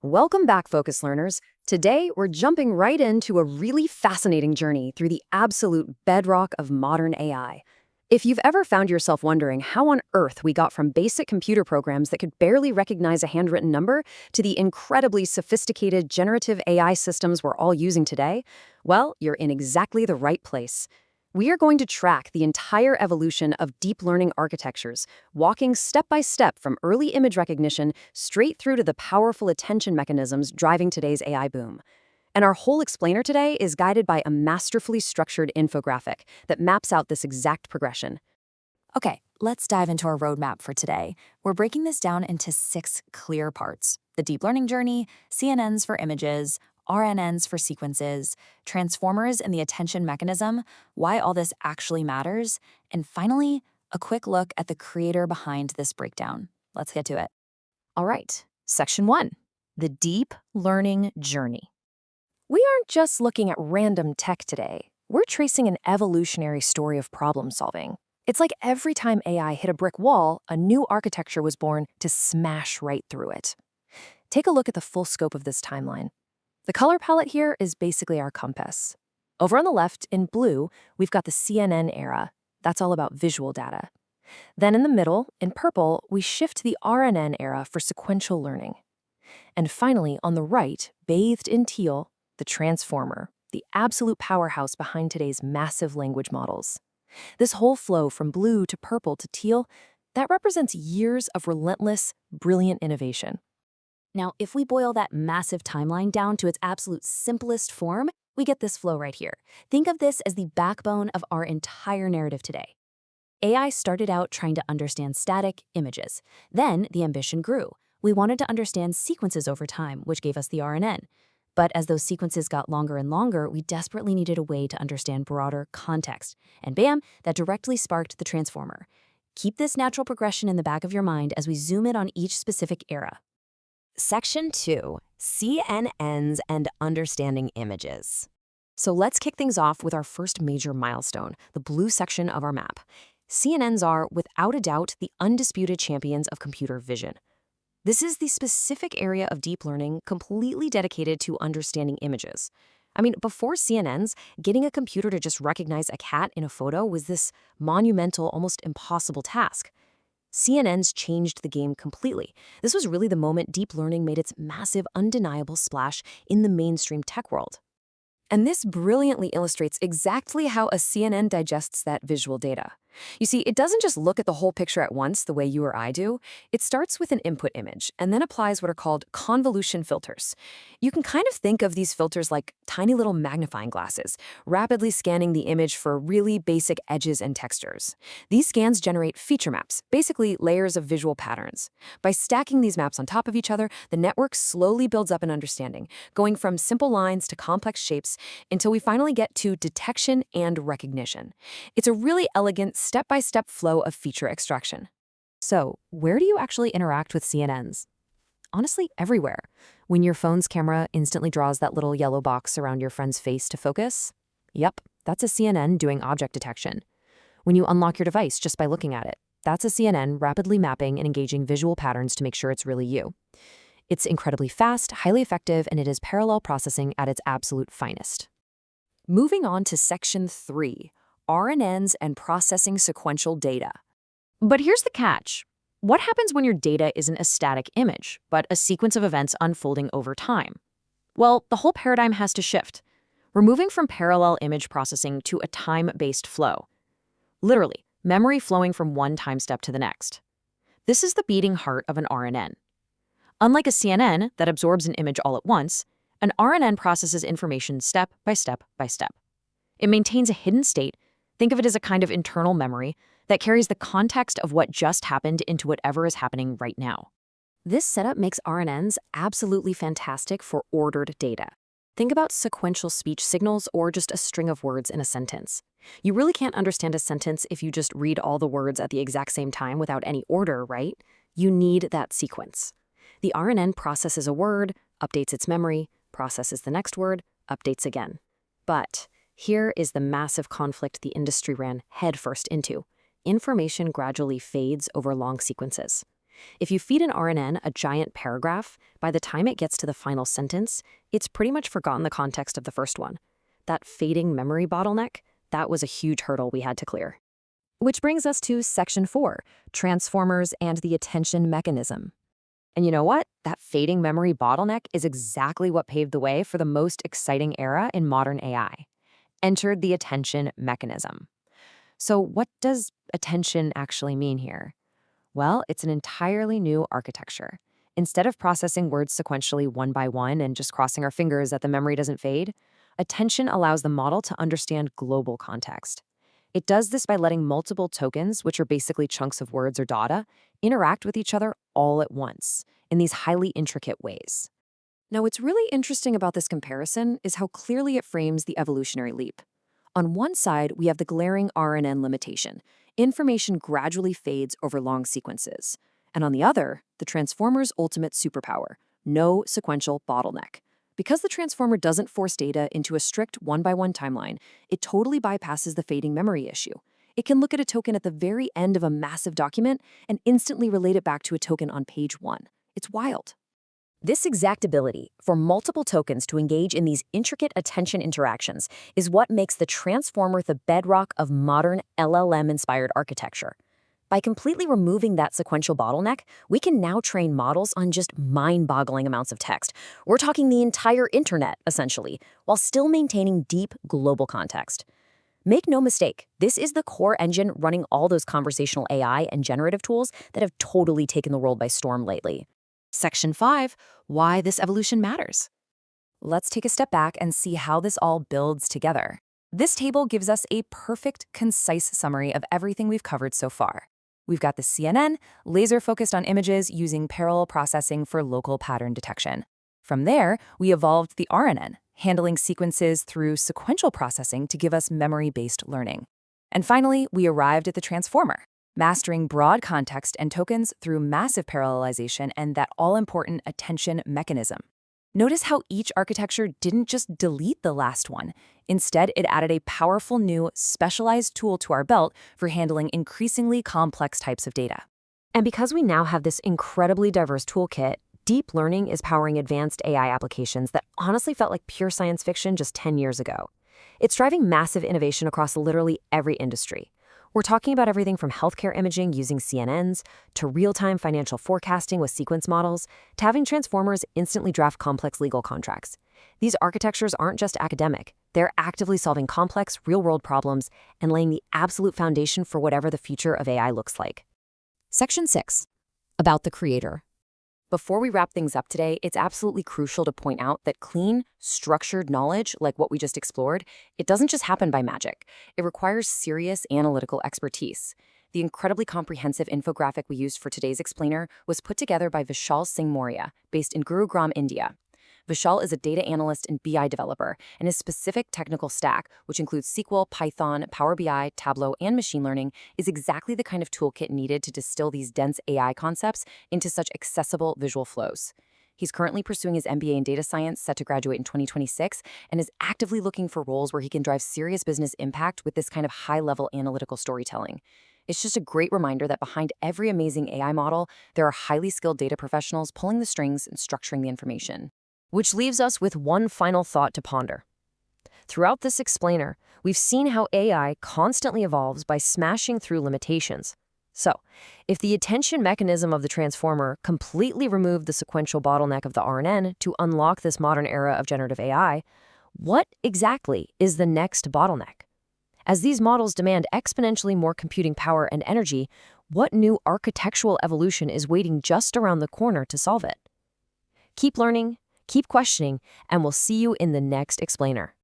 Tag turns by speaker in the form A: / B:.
A: Welcome back, Focus Learners. Today, we're jumping right into a really fascinating journey through the absolute bedrock of modern AI. If you've ever found yourself wondering how on earth we got from basic computer programs that could barely recognize a handwritten number to the incredibly sophisticated generative AI systems we're all using today, well, you're in exactly the right place. We are going to track the entire evolution of deep learning architectures, walking step by step from early image recognition straight through to the powerful attention mechanisms driving today's AI boom. And our whole explainer today is guided by a masterfully structured infographic that maps out this exact progression.
B: Okay, let's dive into our roadmap for today. We're breaking this down into 6 clear parts: the deep learning journey, CNNs for images, RNNs for sequences, transformers and the attention mechanism, why all this actually matters, and finally, a quick look at the creator behind this breakdown. Let's get to it.
C: All right, Section 1, the deep learning journey. We aren't just looking at random tech today. We're tracing an evolutionary story of problem solving. It's like every time AI hit a brick wall, a new architecture was born to smash right through it. Take a look at the full scope of this timeline. The color palette here is basically our compass. Over on the left, in blue, we've got the CNN era. That's all about visual data. Then in the middle, in purple, we shift to the RNN era for sequential learning. And finally, on the right, bathed in teal, the transformer, the absolute powerhouse behind today's massive language models. This whole flow from blue to purple to teal, that represents years of relentless, brilliant innovation.
B: Now, if we boil that massive timeline down to its absolute simplest form, we get this flow right here. Think of this as the backbone of our entire narrative today. AI started out trying to understand static images. Then the ambition grew. We wanted to understand sequences over time, which gave us the RNN. But as those sequences got longer and longer, we desperately needed a way to understand broader context. And bam, that directly sparked the transformer. Keep this natural progression in the back of your mind as we zoom in on each specific era.
C: Section 2, CNNs and understanding images. So let's kick things off with our first major milestone, the blue section of our map. CNNs are, without a doubt, the undisputed champions of computer vision. This is the specific area of deep learning completely dedicated to understanding images. I mean, before CNNs, getting a computer to just recognize a cat in a photo was this monumental, almost impossible task. CNNs changed the game completely. This was really the moment deep learning made its massive, undeniable splash in the mainstream tech world. And this brilliantly illustrates exactly how a CNN digests that visual data. You see, it doesn't just look at the whole picture at once the way you or I do. It starts with an input image and then applies what are called convolution filters. You can kind of think of these filters like tiny little magnifying glasses, rapidly scanning the image for really basic edges and textures. These scans generate feature maps, basically layers of visual patterns. By stacking these maps on top of each other, the network slowly builds up an understanding, going from simple lines to complex shapes until we finally get to detection and recognition. It's a really elegant step-by-step flow of feature extraction.
B: So, where do you actually interact with CNNs? Honestly, everywhere. When your phone's camera instantly draws that little yellow box around your friend's face to focus? Yep, that's a CNN doing object detection. When you unlock your device just by looking at it, that's a CNN rapidly mapping and engaging visual patterns to make sure it's really you. It's incredibly fast, highly effective, and it is parallel processing at its absolute finest.
C: Moving on to Section 3, RNNs and processing sequential data. But here's the catch. What happens when your data isn't a static image, but a sequence of events unfolding over time? Well, the whole paradigm has to shift. We're moving from parallel image processing to a time-based flow. Literally, memory flowing from one time step to the next. This is the beating heart of an RNN. Unlike a CNN that absorbs an image all at once, an RNN processes information step by step by step. It maintains a hidden state. Think of it as a kind of internal memory that carries the context of what just happened into whatever is happening right now.
B: This setup makes RNNs absolutely fantastic for ordered data. Think about sequential speech signals or just a string of words in a sentence. You really can't understand a sentence if you just read all the words at the exact same time without any order, right? You need that sequence. The RNN processes a word, updates its memory, processes the next word, updates again. But here is the massive conflict the industry ran headfirst into. Information gradually fades over long sequences.
C: If you feed an RNN a giant paragraph, by the time it gets to the final sentence, it's pretty much forgotten the context of the first one. That fading memory bottleneck, that was a huge hurdle we had to clear.
A: Which brings us to Section 4, Transformers and the Attention Mechanism.
C: And you know what? That fading memory bottleneck is exactly what paved the way for the most exciting era in modern AI. Entered the attention mechanism. So what does attention actually mean here? Well, it's an entirely new architecture. Instead of processing words sequentially one by one and just crossing our fingers that the memory doesn't fade, attention allows the model to understand global context. It does this by letting multiple tokens, which are basically chunks of words or data, interact with each other all at once in these highly intricate ways.
A: Now, what's really interesting about this comparison is how clearly it frames the evolutionary leap. On one side, we have the glaring RNN limitation. Information gradually fades over long sequences. And on the other, the transformer's ultimate superpower, no sequential bottleneck. Because the transformer doesn't force data into a strict one-by-one timeline, it totally bypasses the fading memory issue. It can look at a token at the very end of a massive document and instantly relate it back to a token on page 1. It's wild.
B: This exact ability for multiple tokens to engage in these intricate attention interactions is what makes the transformer the bedrock of modern LLM-inspired architecture. By completely removing that sequential bottleneck, we can now train models on just mind-boggling amounts of text. We're talking the entire internet, essentially, while still maintaining deep global context. Make no mistake, this is the core engine running all those conversational AI and generative tools that have totally taken the world by storm lately.
C: Section 5, why this evolution matters.
B: Let's take a step back and see how this all builds together. This table gives us a perfect, concise summary of everything we've covered so far. We've got the CNN, laser-focused on images using parallel processing for local pattern detection. From there, we evolved the RNN, handling sequences through sequential processing to give us memory-based learning. And finally, we arrived at the transformer, mastering broad context and tokens through massive parallelization and that all-important attention mechanism. Notice how each architecture didn't just delete the last one. Instead, it added a powerful new, specialized tool to our belt for handling increasingly complex types of data.
C: And because we now have this incredibly diverse toolkit, deep learning is powering advanced AI applications that honestly felt like pure science fiction just 10 years ago. It's driving massive innovation across literally every industry. We're talking about everything from healthcare imaging using CNNs, to real-time financial forecasting with sequence models, to having transformers instantly draft complex legal contracts. These architectures aren't just academic. They're actively solving complex, real-world problems and laying the absolute foundation for whatever the future of AI looks like.
A: Section 6, about the creator.
C: Before we wrap things up today, it's absolutely crucial to point out that clean, structured knowledge, like what we just explored, it doesn't just happen by magic. It requires serious analytical expertise. The incredibly comprehensive infographic we used for today's explainer was put together by Vishal Singh Moria, based in Gurugram, India. Vishal is a data analyst and BI developer, and his specific technical stack, which includes SQL, Python, Power BI, Tableau, and machine learning, is exactly the kind of toolkit needed to distill these dense AI concepts into such accessible visual flows. He's currently pursuing his MBA in data science, set to graduate in 2026, and is actively looking for roles where he can drive serious business impact with this kind of high-level analytical storytelling. It's just a great reminder that behind every amazing AI model, there are highly skilled data professionals pulling the strings and structuring the information.
B: Which leaves us with one final thought to ponder. Throughout this explainer, we've seen how AI constantly evolves by smashing through limitations. So, if the attention mechanism of the transformer completely removed the sequential bottleneck of the RNN to unlock this modern era of generative AI, what exactly is the next bottleneck? As these models demand exponentially more computing power and energy, what new architectural evolution is waiting just around the corner to solve it? Keep learning, keep questioning, and we'll see you in the next explainer.